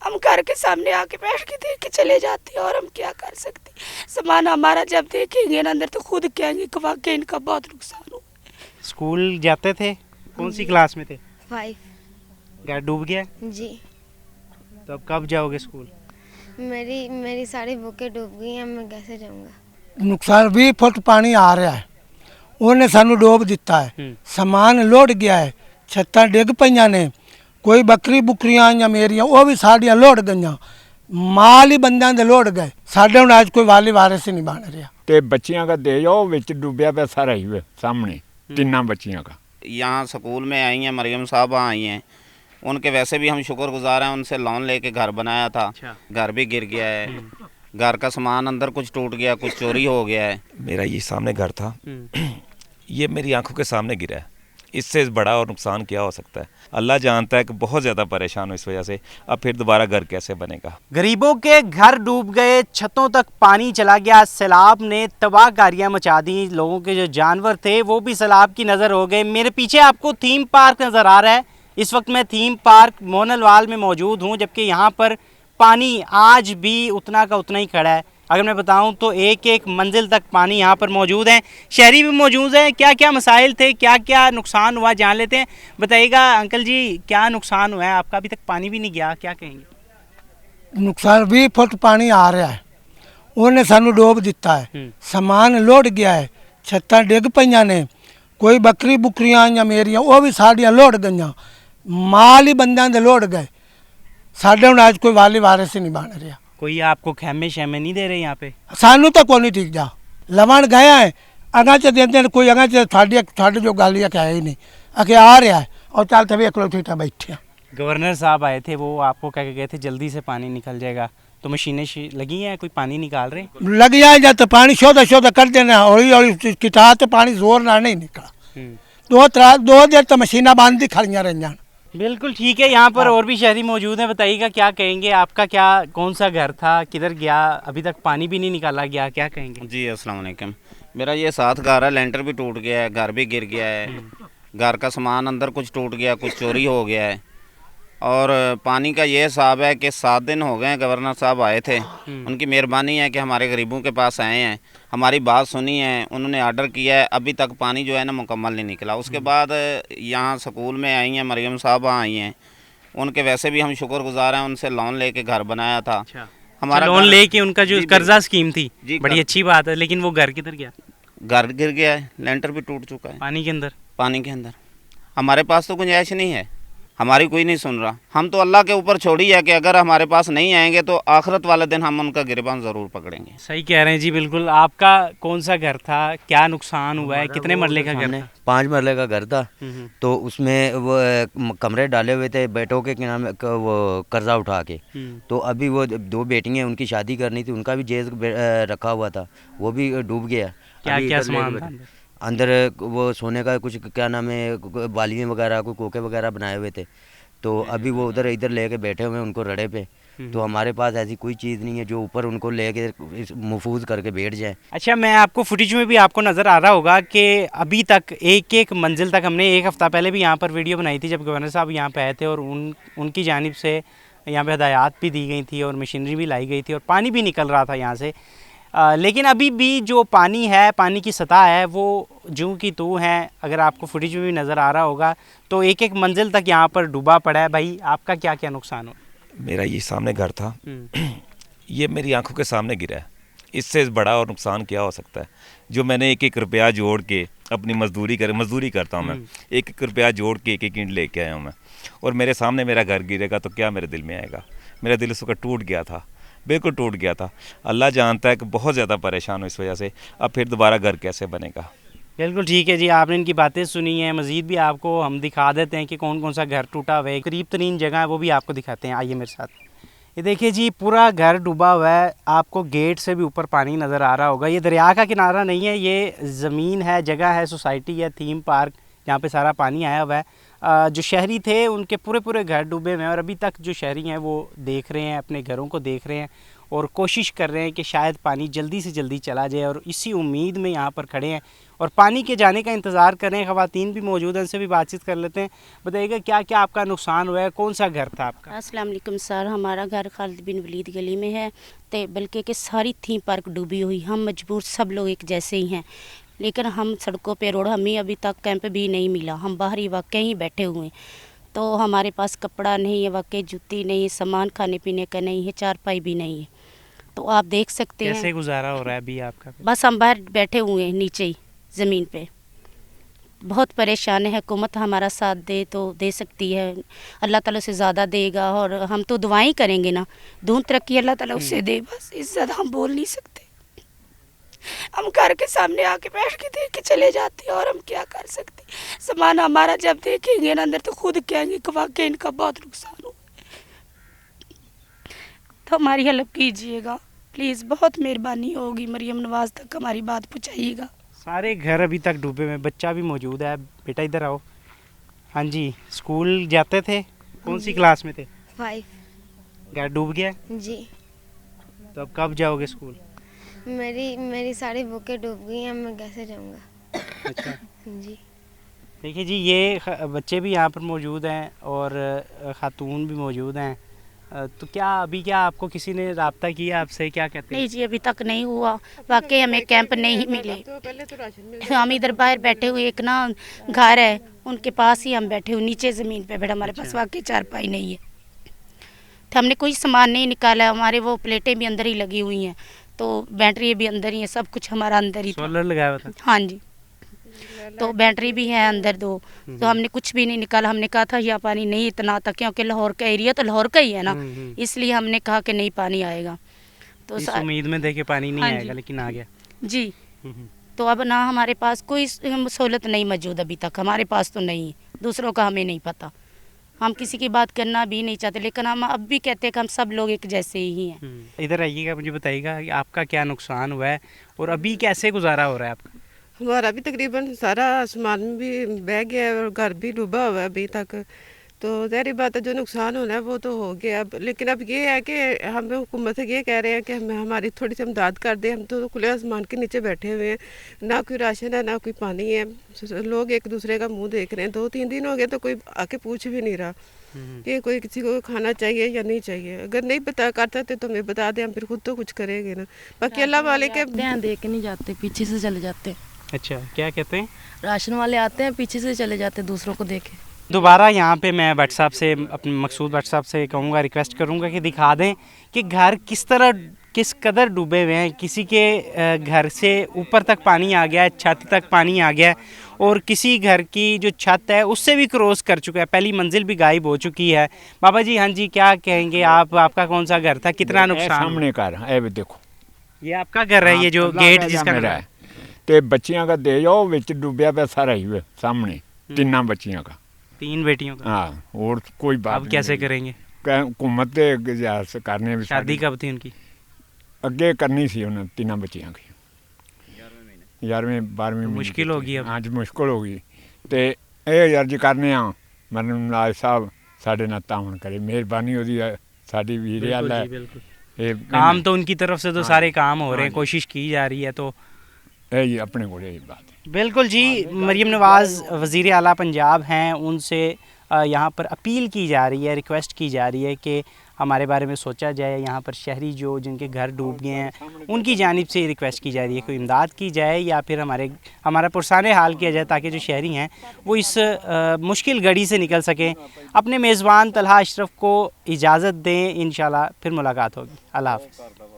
हम घर के सामने आके बैठ के देख के चले जाते हैं, और हम क्या कर सकते हैं। सामान हमारा जब देखेंगे ना अंदर तो खुद कहेंगे कि वाकई इनका बहुत नुकसान हुआ। स्कूल जाते थे, कौन सी क्लास में थे? 5 घर डूब गया? जी। तो अब कब जाओगे स्कूल? मेरी सारी बुकें डूब गई हैं, मैं कैसे जाऊंगा। नुकसान 20 फुट पानी आ रहा है, ਉਹਨੇ ਸਾਨੂੰ ਡੋਬ ਦਿੱਤਾ ਹੈ। ਸਮਾਨ ਲੁੜ ਗਿਆ ਹੈ, ਛੱਤਾਂ ਡਿੱਗ ਪਈਆਂ ਨੇ, ਕੋਈ ਬੱਕਰੀ ਬੁਕਰੀਆਂ ਜਾਂ ਮੇਰੀਆਂ ਉਹ ਵੀ ਸਾਡੀਆਂ ਲੁੜ ਗਈਆਂ, ਮਾਲ ਹੀ ਬੰਦਿਆਂ ਦੇ ਲੁੜ ਗਏ। ਸਾਡੇ ਹੁਣ ਅੱਜ ਕੋਈ ਵਾਲੀ ਵਾਰਿਸ ਨਹੀਂ ਬਣ ਰਿਹਾ। ਤੇ ਬੱਚਿਆਂ ਦਾ ਦੇ ਜਾਓ ਵਿੱਚ ਡੁੱਬਿਆ ਪਿਆ ਸਾਰਾ ਹੀ सामने तीन बच्चियों का। यहाँ स्कूल में आई हैं, मरियम साहबा आई हैं, उनके वैसे भी हम शुक्रगुजार हैं। उनसे लोन लेके घर बनाया था, घर भी गिर गया है, घर का सामान अंदर कुछ टूट गया, कुछ चोरी हो गया है। मेरा ये सामने घर था, ये मेरी आंखों के सामने गिरा है। इससे बड़ा और नुकसान क्या हो सकता है? अल्लाह जानता है कि बहुत ज़्यादा परेशान हूँ इस वजह से। अब फिर दोबारा घर कैसे बनेगा? गरीबों के घर डूब गए, छतों तक पानी चला गया, सैलाब ने तबाहकारियां मचा दी, लोगों के जो जानवर थे वो भी सैलाब की नज़र हो गए। मेरे पीछे आपको थीम पार्क नज़र आ रहा है। इस वक्त मैं थीम पार्क मोहनलाल में मौजूद हूँ, जबकि यहाँ पर पानी आज भी उतना का उतना ही खड़ा है। अगर मैं बताऊं तो एक एक मंजिल तक पानी यहाँ पर मौजूद है। शहरी भी मौजूद है। क्या क्या मसाइल थे, क्या क्या नुकसान हुआ, जान लेते हैं। बताइएगा अंकल जी, क्या नुकसान हुआ है आपका? अभी तक पानी भी नहीं गया, क्या कहेंगे? नुकसान 20 फुट पानी आ रहा है, ਉਹਨੇ ਸਾਨੂੰ ਡੋਬ ਦਿੱਤਾ ਹੈ। ਸਮਾਨ ਲੁੜ ਗਿਆ ਹੈ, ਛੱਤਾਂ ਡਿੱਗ ਪਈਆਂ ਨੇ, ਕੋਈ ਬੱਕਰੀ ਬੁਕਰੀਆਂ ਜਾਂ ਮੇਰੀਆਂ ਉਹ ਵੀ ਸਾਡੀਆਂ ਲੁੜ ਗਈਆਂ, ਮਾਲ ਹੀ ਬੰਦਿਆਂ ਦੇ ਲੁੜ ਗਏ। ਸਾਡੇ ਹੁਣ ਅੱਜ ਕੋਈ ਵਾਲੀ ਵਾਰਿਸ ਹੀ ਨਹੀਂ ਬਣ ਰਿਹਾ। कोई आपको खेमे शेमे नहीं दे रहे यहाँ पे? सानू तो कोई नहीं ठीक जा लवण गया है, अगा च देते कोई अगा च थाड़ी जो गाली है ही नहीं, अगे आ रहा है और चलते भी एक ठीक बैठे हैं। गवर्नर साहब आए थे, वो आपको कह के गए थे जल्दी से पानी निकल जाएगा, तो मशीनें लगी हैं, कोई पानी निकाल रहे? लग जाए जब तो पानी शोधा कर देना, हौली हौली किटा तो पानी जोर ना नहीं निकला। दो देर तो मशीना बंद ही खड़िया रही। बिल्कुल ठीक है। यहाँ पर और भी शहरी मौजूद हैं, बताइएगा क्या कहेंगे। आपका क्या, कौन सा घर था, किधर गया? अभी तक पानी भी नहीं निकाला गया, क्या कहेंगे? जी अस्सलाम वालेकुम। मेरा ये 7 घर है, लेंटर भी टूट गया है, घर भी गिर गया है, घर का सामान अंदर कुछ टूट गया, कुछ चोरी हो गया है। और पानी का ये हिसाब है कि 7 दिन हो गए हैं, गवर्नर साहब आए थे, उनकी मेहरबानी है कि हमारे गरीबों के पास आए हैं, हमारी बात सुनी है, उन्होंने आर्डर किया है। अभी तक पानी जो है ना मुकम्मल नहीं निकला। उसके बाद यहाँ स्कूल में आई हैं, मरियम साहबा आई हैं, उनके वैसे भी हम शुक्रगुजार हैं। उनसे लोन लेके घर बनाया था। हमारा लोन लेके उनका जो कर्जा स्कीम थी, बड़ी अच्छी बात है, लेकिन वो घर किधर गया? घर गिर गया है, लेंटर भी टूट चुका है, पानी के अंदर। पानी के अंदर हमारे पास तो गुंजाइश नहीं है, हमारी कोई नहीं सुन रहा। हम तो अल्लाह के ऊपर छोड़ी है कि अगर हमारे पास नहीं आएंगे तो आखिरत वाले दिन हम उनका गिरबान ज़रूर पकड़ेंगे। सही कह रहे हैं जी, बिल्कुल। आपका कौन सा घर था, क्या नुकसान हुआ है, कितने मरले का घर था? 5 मरले का घर था। तो उसमें वो कमरे डाले हुए थे बेटों के नाम वो कर्जा उठा के। तो अभी वो 2 बेटियाँ, उनकी शादी करनी थी, उनका भी जेज रखा हुआ था, वो भी डूब गया। क्या क्या सामान था अंदर? वो सोने का कुछ, क्या नाम है, बालियाँ वगैरह, कोई कोके वगैरह बनाए हुए थे। तो अभी वो उधर इधर लेके बैठे हुए हैं उनको रड़े पे। तो हमारे पास ऐसी कोई चीज़ नहीं है जो ऊपर उनको लेके महफूज करके बैठ जाए। अच्छा, मैं आपको फुटेज में भी आपको नज़र आ रहा होगा कि अभी तक एक एक मंजिल तक, हमने 1 हफ़्ता पहले भी यहाँ पर वीडियो बनाई थी जब गवर्नर साहब यहाँ पे आए थे, और उनकी जानिब से यहाँ पे हदायत भी दी गई थी और मशीनरी भी लाई गई थी और पानी भी निकल रहा था यहाँ से। लेकिन अभी भी जो पानी है, पानी की सतह है वो जूं की तू है। अगर आपको फुटेज में भी नज़र आ रहा होगा तो एक एक मंजिल तक यहाँ पर डूबा पड़ा है। भाई, आपका क्या क्या नुकसान हो? मेरा ये सामने घर था, ये मेरी आंखों के सामने गिरा है। इससे बड़ा और नुकसान क्या हो सकता है? जो मैंने 1-1 रुपया जोड़ के अपनी मजदूरी करता हूँ मैं, 1-1 रुपया जोड़ के 1-1 ईंट लेके आया हूँ मैं, और मेरे सामने मेरा घर गिरेगा तो क्या मेरे दिल में आएगा? मेरा दिल उस वक्त टूट गया था, बिल्कुल टूट गया था। अल्लाह जानता है कि बहुत ज़्यादा परेशान हूँ इस वजह से। अब फिर दोबारा घर कैसे बनेगा? बिल्कुल ठीक है जी, आपने इनकी बातें सुनी हैं। मज़ीद भी आपको हम दिखा देते हैं कि कौन कौन सा घर टूटा हुआ है, करीब तरीन जगह है, वो भी आपको दिखाते हैं। आइए मेरे साथ। ये देखिए जी, पूरा घर डूबा हुआ है। आपको गेट से भी ऊपर पानी नज़र आ रहा होगा। ये दरिया का किनारा नहीं है, ये ज़मीन है, जगह है, सोसाइटी है, थीम पार्क, जहाँ पे सारा पानी आया हुआ है। जो शहरी थे उनके पूरे पूरे घर डूबे हुए हैं और अभी तक जो शहरी हैं वो देख रहे हैं, अपने घरों को देख रहे हैं और कोशिश कर रहे हैं कि शायद पानी जल्दी से जल्दी चला जाए और इसी उम्मीद में यहाँ पर खड़े हैं और पानी के जाने का इंतज़ार कर रहे हैं। ख़वातीन भी मौजूद हैं, उनसे भी बातचीत कर लेते हैं। बताइएगा क्या क्या आपका नुकसान हुआ है, कौन सा घर था आपका? अस्सलाम वालेकुम सर, हमारा घर खालिद बिन वलीद गली में है, तो बल्कि कि सारी थीम पार्क डूबी हुई। हम मजबूर सब लोग एक जैसे ही हैं, लेकिन हम सड़कों पे रोड, हमें अभी तक कैंप भी नहीं मिला। हम बाहरी वाकई ही बैठे हुए हैं, तो हमारे पास कपड़ा नहीं है, वाकई जूती नहीं है, सामान खाने पीने का नहीं है, चारपाई भी नहीं है। तो आप देख सकते हैं कैसे गुजारा हो रहा है अभी आपका? बस हम बाहर बैठे हुए हैं नीचे ही ज़मीन पे, बहुत परेशान है। हुकूमत हमारा साथ दे तो दे सकती है, अल्लाह ताला से ज़्यादा देगा और हम तो दुआएं करेंगे ना, दून तरक्की अल्लाह ताला उसे दे, बस इससे ज़्यादा हम बोल नहीं सकते। हम घर के सामने आके बैठ के देख के चले जाते हैं और हम क्या कर सकते। सामान हमारा जब देखेंगे ना अंदर तो खुद कहेंगे कि वाकई इनका बहुत नुकसान हुआ, तो हमारी हेल्प कीजिएगा प्लीज़, बहुत मेहरबानी होगी। मरियम नवाज तक हमारी बात पहुँचाइएगा। सारे घर अभी तक डूबे हुए हैं, बच्चा भी मौजूद है। बेटा इधर आओ। हाँ जी, स्कूल जाते थे, कौन सी क्लास में थे? 5 घर डूब गया? जी। तो अब कब जाओगे स्कूल? मेरी सारी बुकें डूब गई हैं, मैं कैसे जाऊंगा? अच्छा जी। देखिए जी, ये बच्चे भी यहाँ पर मौजूद हैं और खातून भी मौजूद हैं। तो क्या अभी क्या आपको किसी ने रब्ता किया आपसे, क्या कहते हैं? नहीं जी, अभी तक नहीं हुआ, वाकई हमें कैंप नहीं मिले। हम इधर बाहर बैठे हुए, एक ना घर है उनके पास ही हम बैठे हुए नीचे ज़मीन पे बैठे, हमारे पास वाकई चारपाई नहीं है, तो हमने कोई सामान नहीं निकाला। हमारे वो प्लेटें भी अंदर ही लगी हुई हैं, तो बैटरी भी अंदर ही है, सब कुछ हमारा अंदर ही था। सोलर लगाया हुआ था? हाँ जी, तो बैटरी भी है अंदर 2, तो हमने कुछ भी नहीं निकाला। हमने कहा था यहाँ पानी नहीं इतना आता, क्योंकि लाहौर का एरिया तो लाहौर का ही है ना, इसलिए हमने कहा कि नहीं पानी आएगा। तो इस उम्मीद में देखे पानी नहीं आएगा, लेकिन आ गया जी। तो अब ना हमारे पास कोई सहूलत नहीं मौजूद अभी तक, हमारे पास तो नहीं है, दूसरों का हमें नहीं पता। हम किसी की बात करना भी नहीं चाहते, लेकिन हम अब भी कहते हैं कि हम सब लोग एक जैसे ही हैं। इधर आइएगा, मुझे बताइएगा कि आपका क्या नुकसान हुआ है और अभी कैसे गुजारा हो रहा है आपका? हमारा भी तकरीबन सारा सामान भी बह गया है और घर भी डूबा हुआ है अभी तक। तो ज़ाहिर बात है जो नुकसान होना है वो तो हो गया। अब लेकिन अब ये है कि हम हुकूमत से ये कह रहे हैं कि हमें हमारी थोड़ी सी इमदाद कर दे। हम तो खुले आसमान के नीचे बैठे हुए हैं, ना कोई राशन है ना कोई पानी है, लोग एक दूसरे का मुंह देख रहे हैं। 2-3 दिन हो गए तो कोई आके पूछ भी नहीं रहा कि कोई किसी को खाना चाहिए या नहीं चाहिए। अगर नहीं बता करता तो हमें बता दें, हम फिर खुद तो कुछ करेंगे ना। बाकी अल्लाह वाले के ध्यान दे के नहीं जाते, पीछे से चले जाते हैं। अच्छा, क्या कहते हैं? राशन वाले आते हैं, पीछे से चले जाते हैं दूसरों को देखे। दोबारा यहाँ पे मैं भट्ट साहब से, अपने मकसूद भट्ट साहब से कहूँगा, रिक्वेस्ट करूँगा कि दिखा दें कि घर किस कदर डूबे हुए हैं। किसी के घर से ऊपर तक पानी आ गया है, छत तक पानी आ गया है और किसी घर की जो छत है उससे भी क्रॉस कर चुका है, पहली मंजिल भी गायब हो चुकी है। बाबा जी, हाँ जी, क्या कहेंगे आप? आपका कौन सा घर था, कितना नुकसान? सामने घर है, देखो ये आपका घर है, ये जो गेट जिसका मेरा है। ਤੇ ਬੱਚੀਆਂ ਦਾ ਦੇ ਜਾਓ ਵਿੱਚ ਡੁੱਬਿਆ ਪਿਆ ਸਾਰਾ ਹੀ ਸਾਹਮਣੇ, 3 ਬੱਚੀਆਂ का, 3 बेटियों का। हाँ, और कोई बात अब कैसे करेंगे? हुकूमत के गुजारिश करने भी। शादी कब थी उनकी? अगे करनी सी उन्हें 3 ਬੱਚੀਆਂ की, 11वीं 12वीं मुश्किल होगी अब। हाँ जी, मुश्किल होगी। तो ये अर्ज करने मरन नवाज साहब साढ़े नाल तावन करे, मेहरबानी होती है साड़ी वीर वाल है। काम तो उनकी तरफ से तो सारे काम हो रहे हैं, कोशिश की जा रही है, तो यही अपने को यही बात है। बिल्कुल जी। मरियम नवाज़ वज़ीर आला पंजाब हैं, उनसे यहाँ पर अपील की जा रही है, रिक्वेस्ट की जा रही है कि हमारे बारे में सोचा जाए। यहाँ पर शहरी जो जिनके घर डूब गए हैं उनकी जानिब से रिक्वेस्ट की जा रही है, कोई इमदाद की जाए या फिर हमारा पुरसाने हाल किया जाए, ताकि जो शहरी हैं वो इस मुश्किल घड़ी से निकल सकें। अपने मेज़बान तलहा अशरफ को इजाज़त दें, इंशाल्लाह फिर मुलाकात होगी। अल्लाह हाफ़िज़।